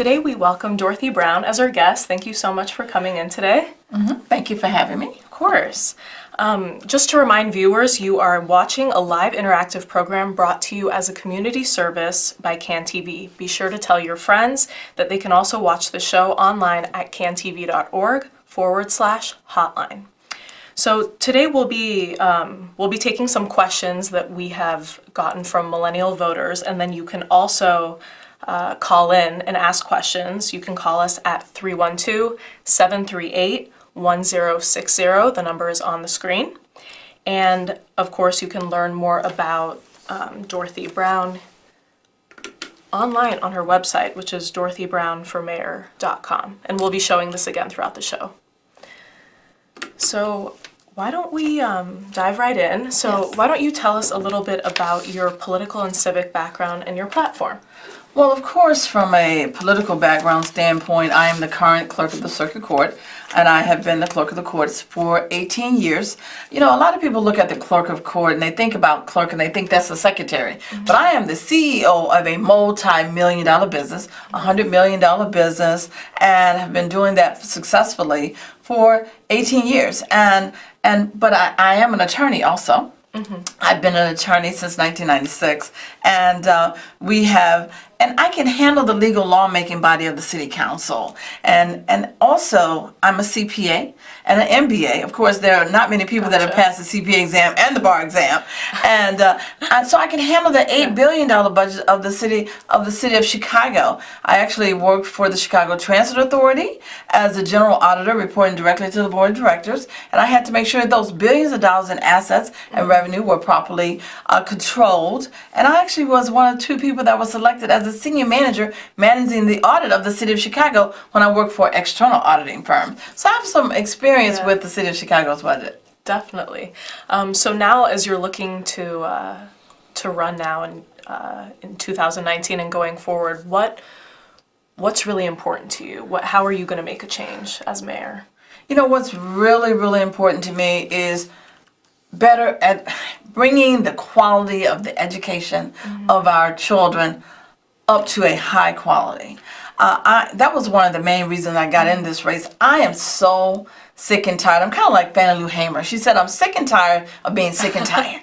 today we welcome Dorothy Brown as our guest. Thank you so much for coming in today. Thank you for having me. Of course. Just to remind viewers, you are watching a live interactive program brought to you as a community service by CAN TV. Be sure to tell your friends that they can also watch the show online at cantv.org/hotline. So today we'll be taking some questions that we have gotten from millennial voters, and then you can also call in and ask questions. You can call us at 312-738-1060. The number is on the screen. And of course, you can learn more about Dorothy Brown online on her website, which is dorothybrownformayor.com. And we'll be showing this again throughout the show. So why don't we dive right in? So Yes. Why don't you tell us a little bit about your political and civic background and your platform? Well, of course, from a political background standpoint, I am the current clerk of the circuit court, and I have been the clerk of the courts for 18 years. You know, a lot of people look at the clerk of court and they think about clerk and they think that's the secretary. But I am the CEO of a multi-million-dollar business, $100 million business, and have been doing that successfully for 18 years. But I am an attorney also. I've been an attorney since 1996, and I can handle the legal lawmaking body of the city council, and also I'm a CPA and an MBA. Of course, there are not many people that have passed the CPA exam and the bar exam, and so I can handle the $8 billion budget of the city of Chicago. I actually worked for the Chicago Transit Authority as a general auditor, reporting directly to the board of directors, and I had to make sure that those billions of dollars in assets and revenue were properly controlled. And I actually was one of two people that was selected as a senior manager managing the audit of the city of Chicago when I worked for an external auditing firm. So I have some experience with the city of Chicago's budget. Definitely. So now, as you're looking to run now in 2019 and going forward, what's really important to you? How are you going to make a change as mayor? You know, what's really, really important to me is better at bringing the quality of the education of our children up to a high quality. That was one of the main reasons I got in this race. I am so sick and tired. I'm kind of like Fannie Lou Hamer. She said, I'm sick and tired of being sick and tired.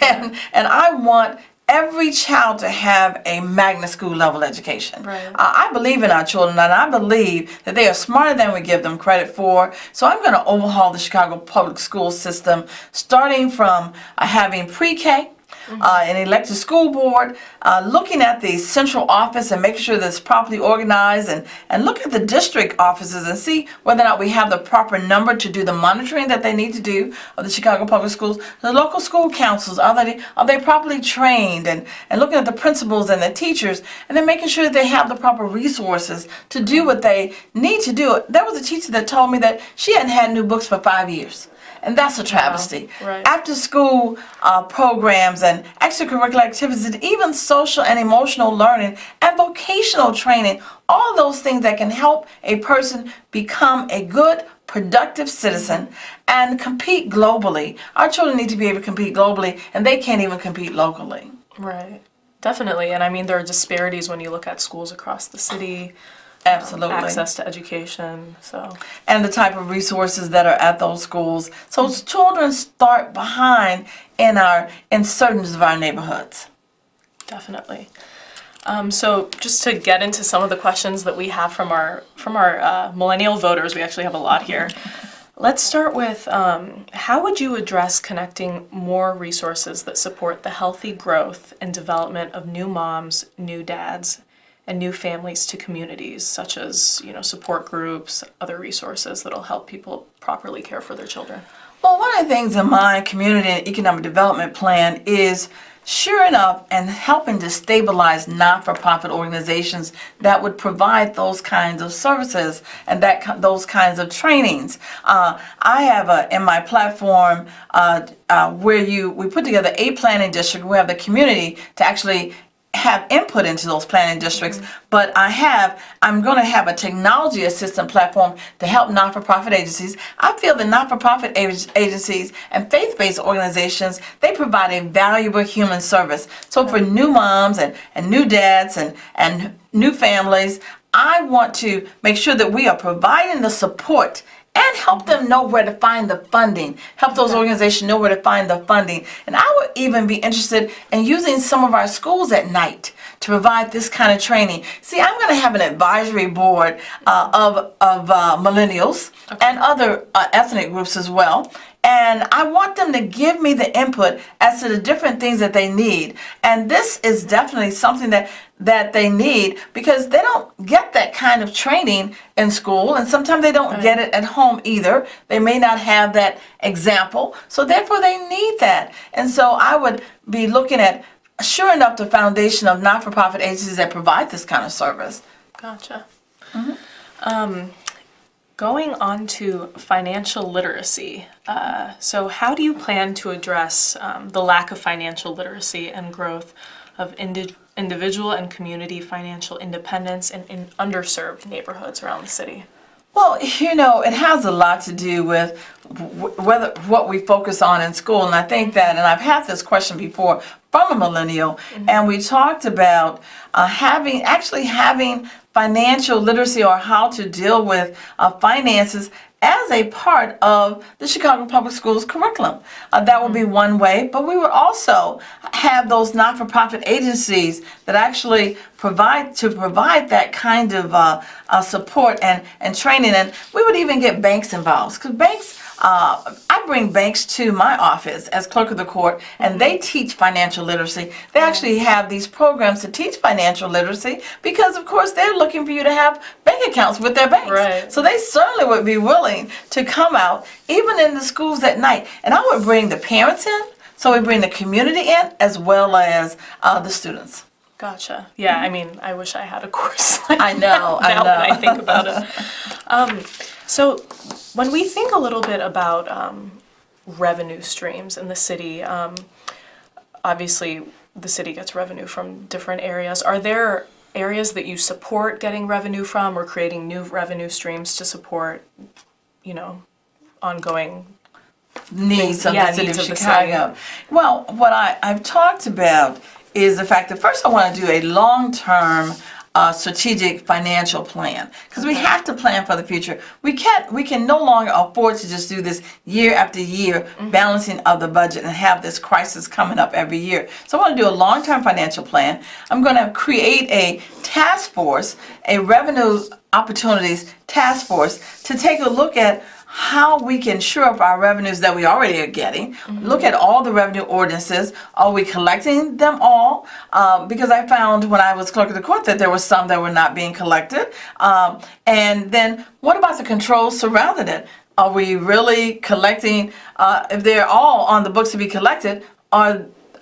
and I want every child to have a magnet school level education. Right. I believe in our children, and I believe that they are smarter than we give them credit for. So I'm going to overhaul the Chicago public school system, starting from having pre-K, an elected school board, looking at the central office and making sure that it's properly organized, and look at the district offices and see whether or not we have the proper number to do the monitoring that they need to do of the Chicago public schools. The local school councils, are they properly trained, and looking at the principals and the teachers, and then making sure that they have the proper resources to do what they need to do. There was a teacher that told me that she hadn't had new books for 5 years. And that's a travesty. Wow. Right. After school programs and extracurricular activities, and even social and emotional learning and vocational training, all those things that can help a person become a good, productive citizen and compete globally. Our children need to be able to compete globally, and they can't even compete locally. Right. Definitely. And I mean, there are disparities when you look at schools across the city. Absolutely. Access to education, and the type of resources that are at those schools. So children start behind in certain of our neighborhoods. Definitely. So just to get into some of the questions that we have from our millennial voters, we actually have a lot here. Let's start with how would you address connecting more resources that support the healthy growth and development of new moms, new dads, and new families to communities, such as, support groups, other resources that'll help people properly care for their children? Well, one of the things in my community and economic development plan is sure enough and helping to stabilize not-for-profit organizations that would provide those kinds of services and those kinds of trainings. I have in my platform where we put together a planning district. We have the community to actually have input into those planning districts, but I'm going to have a technology assistant platform to help not-for-profit agencies. I feel that not-for-profit agencies and faith-based organizations, they provide a valuable human service. So for new moms and new dads and new families, I want to make sure that we are providing the support and help them know where to find the funding, help those organizations know where to find the funding. And I would even be interested in using some of our schools at night to provide this kind of training. See, I'm going to have an advisory board of millennials and other ethnic groups as well. And I want them to give me the input as to the different things that they need. And this is definitely something that they need, because they don't get that kind of training in school, and sometimes they don't get it at home either. They may not have that example, so therefore they need that. And so I would be looking at shoring up the foundation of not-for-profit agencies that provide this kind of service. Gotcha. Going on to financial literacy. So how do you plan to address the lack of financial literacy and growth of individual and community financial independence in underserved neighborhoods around the city? Well, it has a lot to do with what we focus on in school. And I think that, and I've had this question before from a millennial, and we talked about having financial literacy, or how to deal with finances as a part of the Chicago Public Schools curriculum. That would be one way, but we would also have those not-for-profit agencies that actually provide that kind of support and training. And we would even get banks involved, because banks, I bring banks to my office as clerk of the court, and they teach financial literacy. They actually have these programs to teach financial literacy, because of course they're looking for you to have bank accounts with their banks. Right. So they certainly would be willing to come out, even in the schools at night. And I would bring the parents in, so we bring the community in as well as the students. Gotcha. Yeah, I mean, I wish I had a course like I know, that I know. now when I think about it. So when we think a little bit about revenue streams in the city, obviously the city gets revenue from different areas. Are there areas that you support getting revenue from, or creating new revenue streams to support, ongoing Needs of the city of Chicago? Well, what I've talked about is the fact that first I want to do a long-term strategic financial plan, because we have to plan for the future. We can no longer afford to just do this year after year balancing of the budget and have this crisis coming up every year. So I want to do a long-term financial plan. I'm going to create a task force, a revenue opportunities task force, to take a look at how we can shore up our revenues that we already are getting. Look at all the revenue ordinances. Are we collecting them all? Because I found when I was clerk of the court that there were some that were not being collected. And then what about the controls surrounding it? Are we really collecting, if they're all on the books to be collected,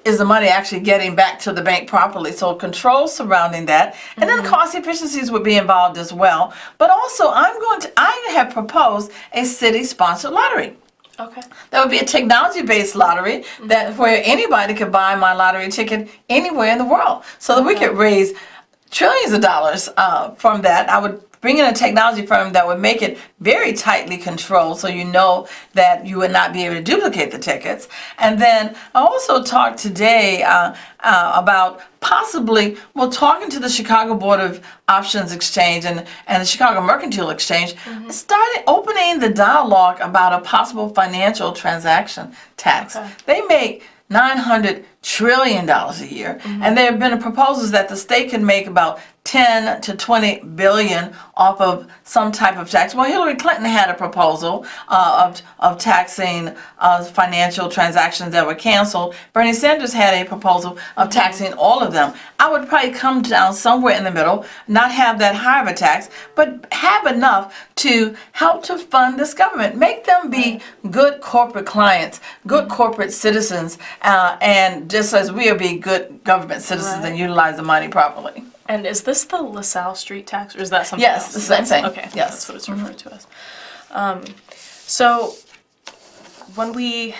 is the money actually getting back to the bank properly? So controls surrounding that, and then cost efficiencies would be involved as well. But also, I have proposed a city-sponsored lottery. Okay. That would be a technology-based lottery where anybody could buy my lottery ticket anywhere in the world, so that we could raise trillions of dollars from that. I would bring in a technology firm that would make it very tightly controlled, so you know that you would not be able to duplicate the tickets. And then I also talked today about possibly, talking to the Chicago Board of Options Exchange and the Chicago Mercantile Exchange, started opening the dialogue about a possible financial transaction tax. Okay. They make $900 trillion a year, and there have been proposals that the state could make about 10 to 20 billion off of some type of tax. Well, Hillary Clinton had a proposal of taxing financial transactions that were canceled. Bernie Sanders had a proposal of taxing all of them. I would probably come down somewhere in the middle, not have that high of a tax, but have enough to help to fund this government. Make them be good corporate clients, good corporate citizens, and just as we'll be good government citizens and utilize the money properly. And is this the LaSalle Street tax, or is that something Yes, else? the same thing. Okay, Yes. that's what it's referred to as. So when we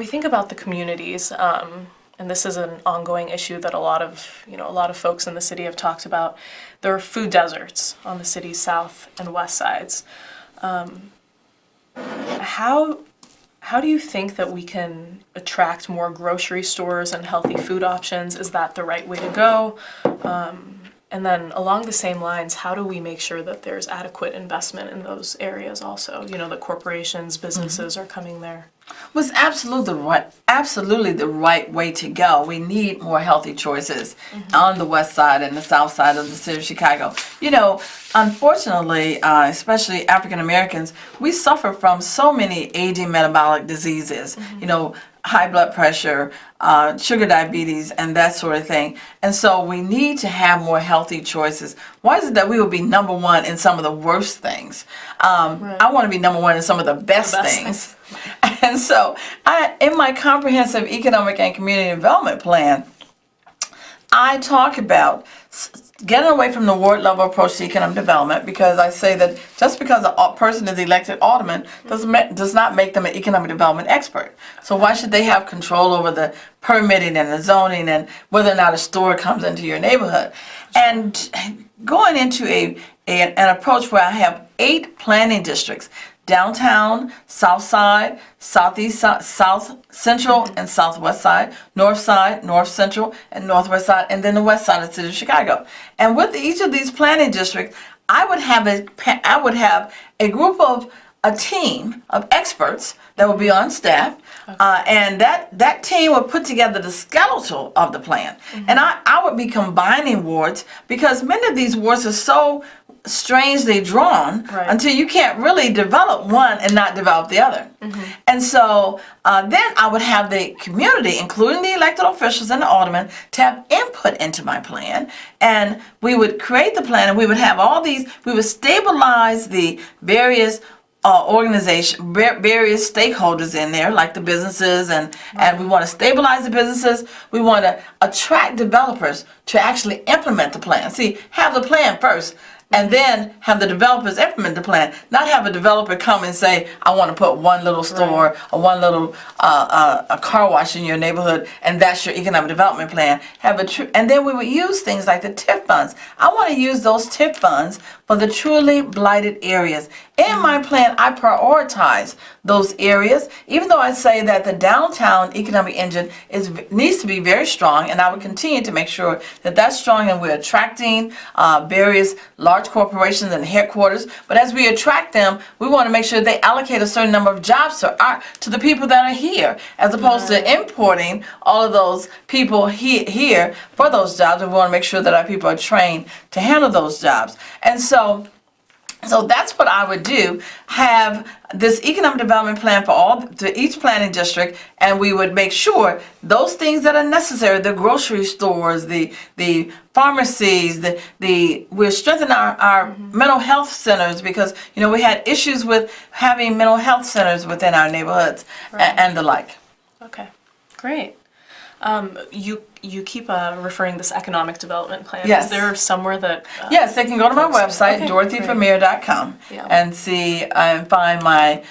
think about the communities, and this is an ongoing issue that a lot of folks in the city have talked about, there are food deserts on the city's south and west sides. How do you think that we can attract more grocery stores and healthy food options? Is that the right way to go? And then along the same lines, how do we make sure that there's adequate investment in those areas also? You know, the corporations, businesses are coming there. Was absolutely the right way to go. We need more healthy choices on the west side and the south side of the city of Chicago. You know, unfortunately, especially African Americans, we suffer from so many aging metabolic diseases. You know, high blood pressure, sugar diabetes, and that sort of thing. And so we need to have more healthy choices. Why is it that we will be number one in some of the worst things? I want to be number one in some of the best things. And so in my comprehensive economic and community development plan, I talk about getting away from the ward level approach to economic development, because I say that just because a person is elected alderman does not make them an economic development expert. So why should they have control over the permitting and the zoning and whether or not a store comes into your neighborhood? And going into an approach where I have 8 planning districts: downtown, south side, southeast, south central, and southwest side, north central, and northwest side, and then the west side of the city of Chicago. And with each of these planning districts, I would have a team of experts that would be on staff, and that team would put together the skeletal of the plan. And I would be combining wards, because many of these wards are so strangely drawn until you can't really develop one and not develop the other. And so then I would have the community, including the elected officials and the aldermen, to have input into my plan. And we would create the plan, and we would have we would stabilize the various various stakeholders in there, like the businesses, and we want to stabilize the businesses. We want to attract developers to actually implement the plan. See, have the plan first, and then have the developers implement the plan. Not have a developer come and say, I want to put one little store or one little a car wash in your neighborhood, and that's your economic development plan. And then we would use things like the TIF funds. I want to use those TIF funds for the truly blighted areas. In my plan, I prioritize those areas, even though I say that the downtown economic engine needs to be very strong, and I would continue to make sure that that's strong, and we're attracting various large corporations and headquarters. But as we attract them, we want to make sure they allocate a certain number of jobs to the people that are here, as opposed to importing all of those people here for those jobs. And we want to make sure that our people are trained to handle those jobs. And so that's what I would do, have this economic development plan to each planning district, and we would make sure those things that are necessary, the grocery stores, the pharmacies, we're strengthening our mental health centers, because, you know, we had issues with having mental health centers within our neighborhoods and the like. Okay, great. You keep referring this economic development plan. Yes. Is there somewhere that... yes, they can go to my website, dorothyformayor.com, and see and find my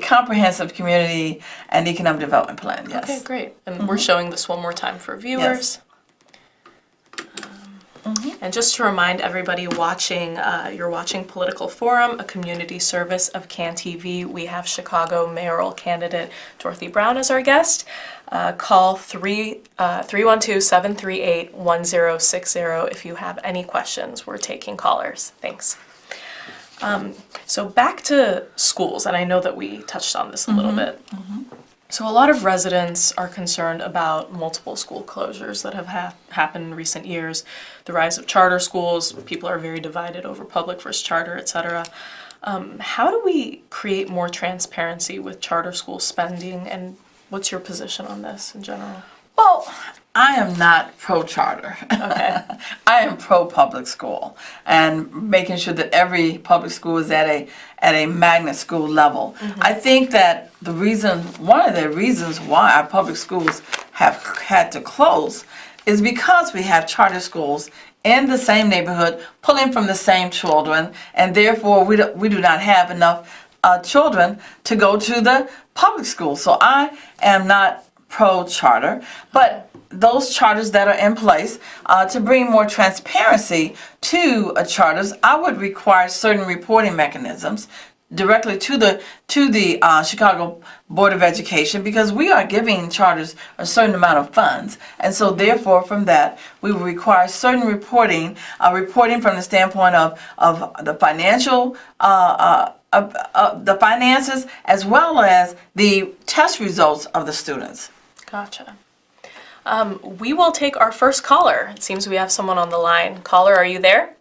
comprehensive community and economic development plan. Yes. Okay, great. And we're showing this one more time for viewers. And just to remind everybody watching, you're watching Political Forum, a community service of CAN TV. We have Chicago mayoral candidate Dorothy Brown as our guest. Call 312-738-1060 if you have any questions. We're taking callers. Thanks. So back to schools, and I know that we touched on this a little bit. So a lot of residents are concerned about multiple school closures that have happened in recent years, the rise of charter schools. People are very divided over public versus charter, etc. How do we create more transparency with charter school spending, and what's your position on this in general? Well, I am not pro-charter. Okay. I am pro-public school, and making sure that every public school is at a magnet school level. I think that one of the reasons why our public schools have had to close is because we have charter schools in the same neighborhood, pulling from the same children, and therefore we do not have enough children to go to the public school. So I am not pro-charter, but those charters that are in place, to bring more transparency to charters, I would require certain reporting mechanisms directly to the Chicago Board of Education, because we are giving charters a certain amount of funds, and so therefore from that we will require certain reporting from the standpoint of the financial the finances, as well as the test results of the students. Gotcha. We will take our first caller. It seems we have someone on the line. Caller, are you there?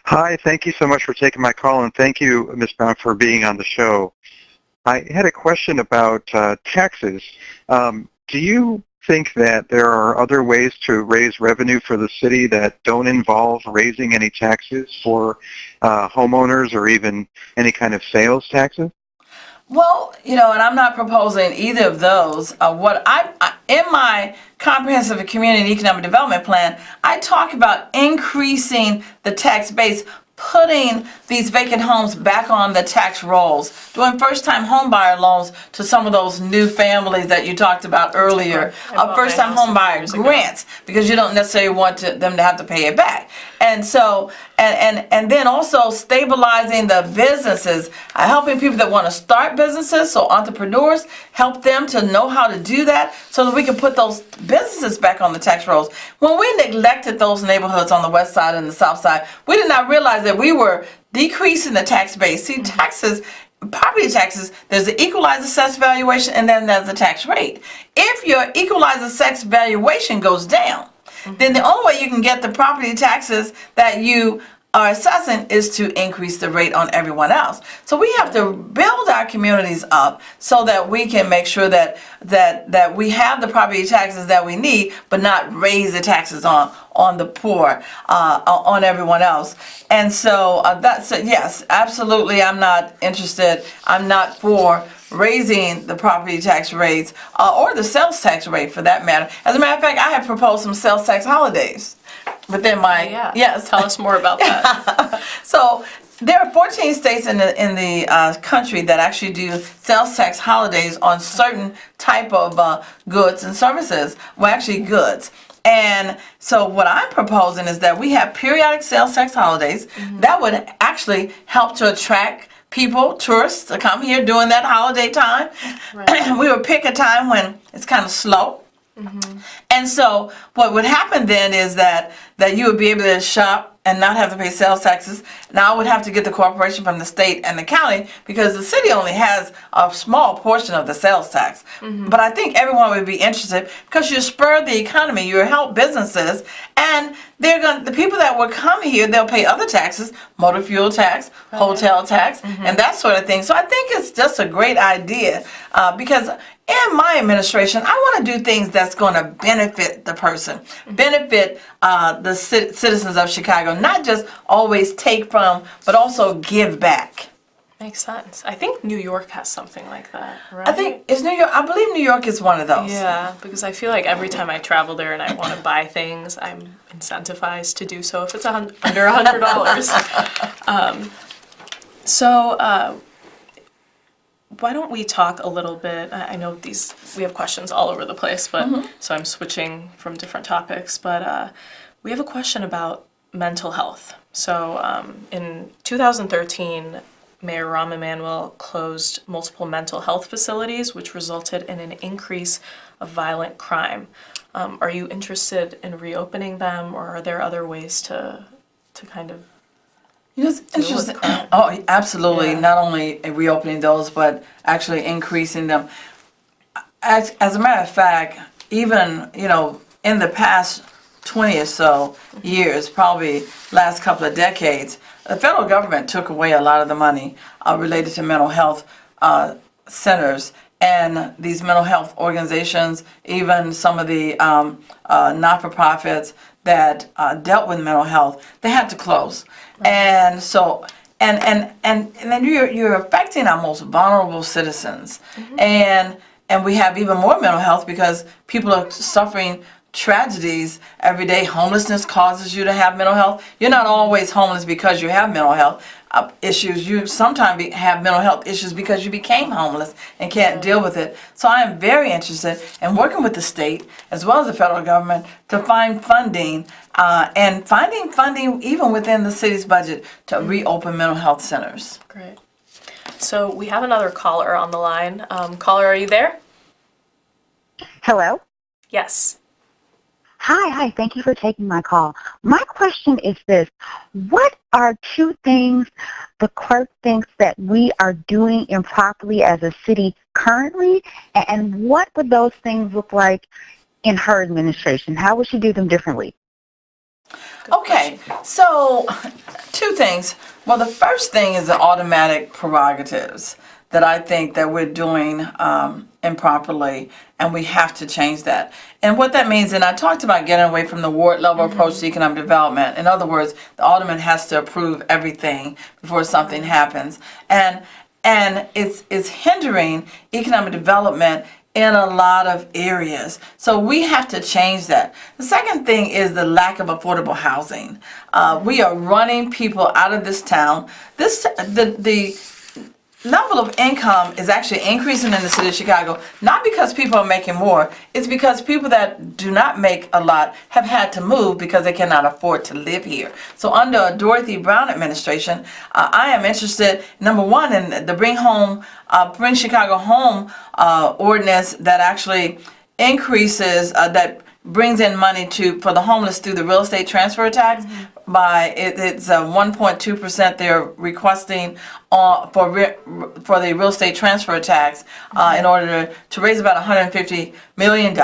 Hi, thank you so much for taking my call, and thank you, Ms. Brown, for being on the show. I had a question about taxes. Do you think that there are other ways to raise revenue for the city that don't involve raising any taxes for homeowners or even any kind of sales taxes? Well, and I'm not proposing either of those. In my comprehensive community and economic development plan, I talk about increasing the tax base, putting these vacant homes back on the tax rolls, doing first-time home buyer loans to some of those new families that you talked about earlier, first-time home buyer grants, because you don't necessarily want them to have to pay it back. And so, and then also stabilizing the businesses, helping people that want to start businesses, so entrepreneurs, help them to know how to do that so that we can put those businesses back on the tax rolls. When we neglected those neighborhoods on the west side and the south side, we did not realize that we were decreasing the tax base. See, taxes, property taxes, there's the equalized assessed valuation, and then there's the tax rate. If your equalized assessed valuation goes down, then the only way you can get the property taxes that you are assessing is to increase the rate on everyone else. So we have to build our communities up so that we can make sure that we have the property taxes that we need, but not raise the taxes on the poor, on everyone else. And so that's yes, absolutely. I'm not interested. I'm not for raising the property tax rates or the sales tax rate for that matter. As a matter of fact, I have proposed some sales tax holidays within my yes. Tell us more about that. So there are 14 states in the country that actually do sales tax holidays on certain type of goods and services. Well, actually goods. And so what I'm proposing is that we have periodic sales tax holidays that would actually help to attract people, tourists, to come here during that holiday time. Right. We would pick a time when it's kind of slow. And so what would happen then is that you would be able to shop and not have to pay sales taxes. Now I would have to get the cooperation from the state and the county because the city only has a small portion of the sales tax. But I think everyone would be interested because you spur the economy, you help businesses, and the people that would come here, they'll pay other taxes, motor fuel tax, hotel tax, and that sort of thing. So I think it's just a great idea because in my administration, I want to do things that's going to benefit the person, benefit the citizens of Chicago, not just always take from, but also give back. Makes sense. I think New York has something like that, right? I think it's New York. I believe New York is one of those. Yeah, because I feel like every time I travel there and I want to buy things, I'm incentivized to do so if it's under $100. So why don't we talk a little bit? I know we have questions all over the place, but so I'm switching from different topics. But we have a question about mental health. So in 2013. Mayor Rahm Emanuel closed multiple mental health facilities, which resulted in an increase of violent crime. Are you interested in reopening them, or are there other ways to kind of it's interesting. Oh, absolutely. Yeah. Not only reopening those, but actually increasing them. As a matter of fact, even in the past 20 or so years, probably last couple of decades, the federal government took away a lot of the money related to mental health centers and these mental health organizations, even some of the not-for-profits that dealt with mental health, they had to close. Right. And so, and then you're affecting our most vulnerable citizens. And we have even more mental health because people are suffering tragedies every day. Homelessness causes you to have mental health. You're not always homeless because you have mental health issues. You sometimes have mental health issues because you became homeless and can't deal with it. So I am very interested in working with the state as well as the federal government to find funding and finding funding even within the city's budget to reopen mental health centers. Great. So we have another caller on the line. Caller, are you there? Hello? Yes. Hi. Thank you for taking my call. My question is this. What are two things the clerk thinks that we are doing improperly as a city currently, and what would those things look like in her administration? How would she do them differently? Okay, so two things. Well, the first thing is the automatic prerogatives that I think that we're doing improperly, and we have to change that. And what that means, and I talked about getting away from the ward level approach to economic development. In other words, the alderman has to approve everything before something happens, and it's hindering economic development in a lot of areas. So we have to change that. The second thing is the lack of affordable housing. We are running people out of this town. The level of income is actually increasing in the city of Chicago, not because people are making more, it's because people that do not make a lot have had to move because they cannot afford to live here. So under a Dorothy Brown administration, I am interested, number one, in the Bring Chicago Home ordinance that actually increases, that brings in money for the homeless through the real estate transfer tax. It's 1.2% they're requesting for the real estate transfer tax in order to raise about $150 million.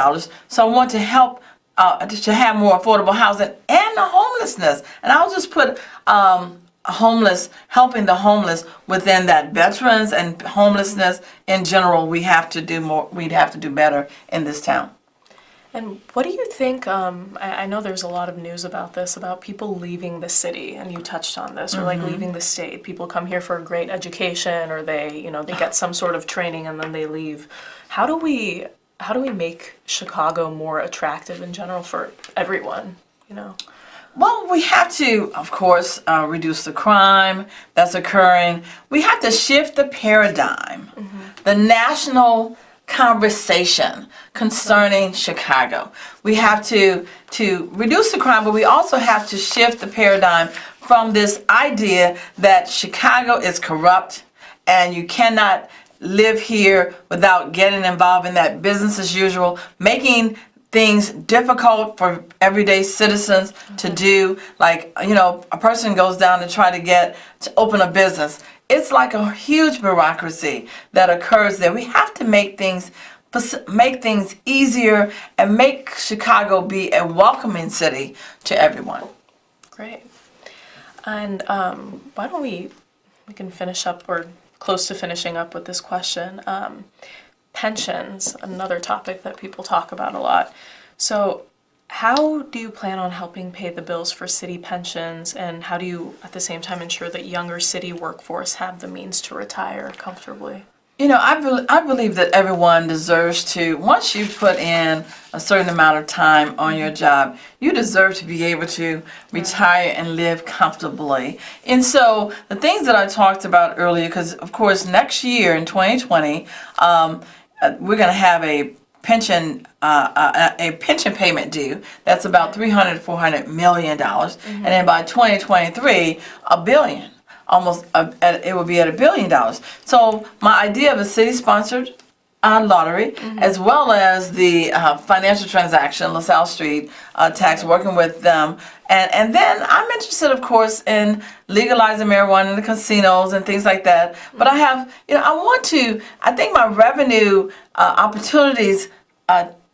So I want to help to have more affordable housing and the homelessness. And I'll just put helping the homeless within that. Veterans and homelessness in general, we have to do more. We'd have to do better in this town. And what do you think, I know there's a lot of news about this, about people leaving the city, and you touched on this, or like leaving the state. People come here for a great education, or they get some sort of training and then they leave. How do we make Chicago more attractive in general for everyone, Well, we have to, of course, reduce the crime that's occurring. We have to shift the paradigm, the national conversation concerning Chicago. We have to reduce the crime, but we also have to shift the paradigm from this idea that Chicago is corrupt and you cannot live here without getting involved in that business as usual, making things difficult for everyday citizens to do. Like, a person goes down to try to open a business. It's like a huge bureaucracy that occurs there. We have to make things easier and make Chicago be a welcoming city to everyone. Great. And why don't we can finish up, or close to finishing up with this question. Pensions, another topic that people talk about a lot. So how do you plan on helping pay the bills for city pensions, and how do you at the same time ensure that younger city workforce have the means to retire comfortably? I believe that everyone deserves to, once you put in a certain amount of time on your job, you deserve to be able to retire and live comfortably. And so the things that I talked about earlier, because of course next year in 2020, we're going to have a pension payment due that's about $300 to $400 million, and then by 2023, $1 billion. It will be at $1 billion. So my idea of a city-sponsored lottery, as well as the financial transaction, LaSalle Street tax, working with them, and then I'm interested, of course, in legalizing marijuana in the casinos and things like that. But I have, I think my revenue opportunities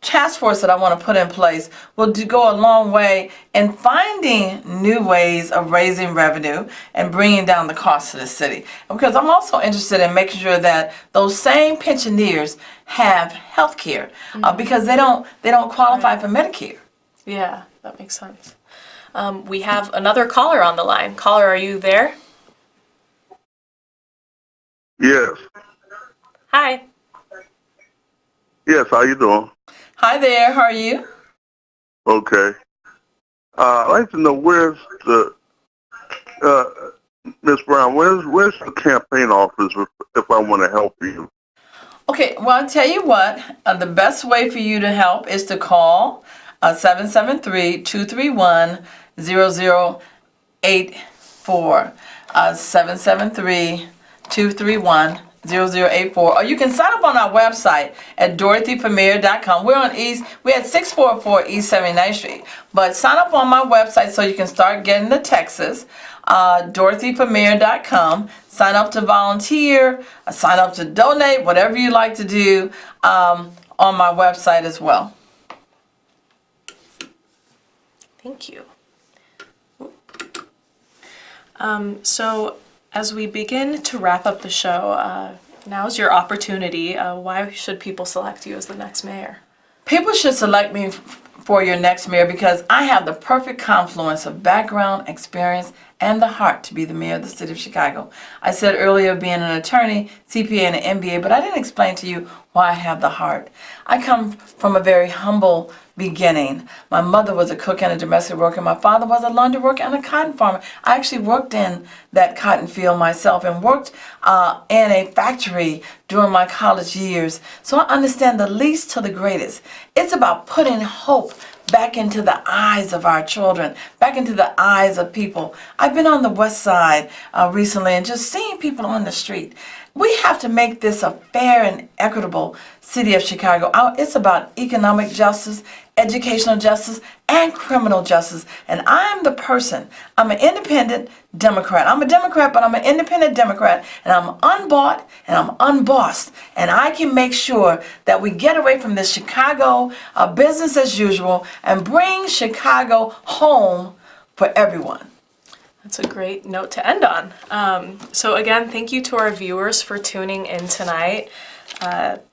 task force that I want to put in place will go a long way in finding new ways of raising revenue and bringing down the cost to the city. Because I'm also interested in making sure that those same pensioners have health care because they don't qualify for Medicare. Yeah, that makes sense. We have another caller on the line. Caller, are you there? Yes. Hi. Yes, how you doing? Hi there, how are you? Okay. I'd like to know where's the Miss Brown. Where's the campaign office if I want to help you? Okay, well, I'll tell you what, the best way for you to help is to call 773-231-0084. 773-231-0084. Or you can sign up on our website at dorothypremier.com. We're at 644 East 79th Street. But sign up on my website so you can start getting the texts. dorothypremier.com. Sign up to volunteer, sign up to donate, whatever you like to do on my website as well. Thank you. So as we begin to wrap up the show, now's your opportunity. Why should people select you as the next mayor? People should select me for your next mayor because I have the perfect confluence of background, experience, and the heart to be the mayor of the city of Chicago. I said earlier being an attorney, CPA, and an MBA, but I didn't explain to you why I have the heart. I come from a very humble beginning. My mother was a cook and a domestic worker. My father was a laundry worker and a cotton farmer. I actually worked in that cotton field myself and worked in a factory during my college years. So I understand the least to the greatest. It's about putting hope back into the eyes of our children, back into the eyes of people. I've been on the west side recently and just seeing people on the street. We have to make this a fair and equitable city of Chicago. It's about economic justice, educational justice, and criminal justice. And I'm the person. I'm an independent Democrat. I'm a Democrat, but I'm an independent Democrat. And I'm unbought and I'm unbossed. And I can make sure that we get away from this Chicago business as usual and bring Chicago home for everyone. That's a great note to end on. So again, thank you to our viewers for tuning in tonight.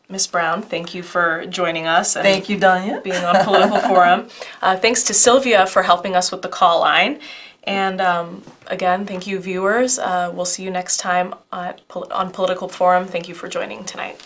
Ms. Brown, thank you for joining us. And thank you, Donya. Being on Political Forum. Thanks to Sylvia for helping us with the call line. And again, thank you, viewers. We'll see you next time on Political Forum. Thank you for joining tonight.